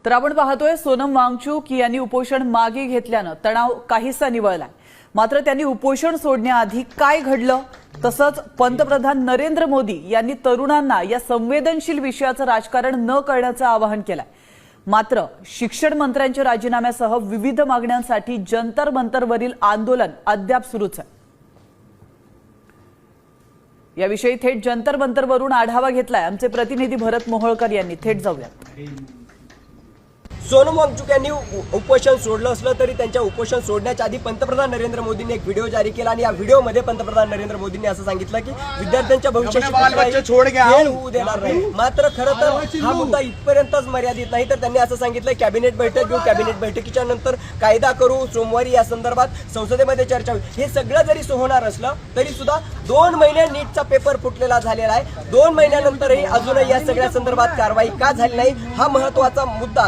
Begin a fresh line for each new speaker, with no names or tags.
तर आपण पाहतोय सोनम वांगचुक यांनी उपोषण मागे घेतल्यानं तणाव काहीसा निवळलाय। मात्र त्यांनी उपोषण सोडण्याआधी काय घडलं, तसंच पंतप्रधान नरेंद्र मोदी यांनी तरुणांना या संवेदनशील विषयाचं राजकारण न करण्याचं आवाहन केलंय। मात्र शिक्षण मंत्र्यांच्या राजीनाम्यासह विविध मागण्यांसाठी जंतर मंतरवरील आंदोलन अद्याप सुरूच आहे। याविषयी थेट जंतर मंतरवरून आढावा घेतलाय आमचे प्रतिनिधी भरत मोहोळकर यांनी। थेट जाऊयात।
सोनम वांगचुक यांनी उपोषण सोडलं असलं तरी त्यांच्या उपोषण सोडण्याच्या आधी पंतप्रधान नरेंद्र मोदींनी एक व्हिडिओ जारी केला आणि या व्हिडिओमध्ये पंतप्रधान नरेंद्र मोदींनी असं सांगितलं की विद्यार्थ्यांच्या भविष्याची खेळ होऊ देणार नाही। मात्र खरं तर हा मुद्दा इथपर्यंतच मर्यादित नाही, तर त्यांनी असं सांगितलं कॅबिनेट बैठक घेऊ, कॅबिनेट बैठकीच्या नंतर कायदा करू, सोमवारी या संदर्भात संसदेमध्ये चर्चा होईल। हे सगळं जरी होणार असलं तरी सुद्धा 2 महिने नीटचा पेपर फुटलेला झालेला आहे। 2 महिन्यानंतरही अजूनही या सगळ्या संदर्भात कारवाई का झाली नाही हा महत्त्वाचा मुद्दा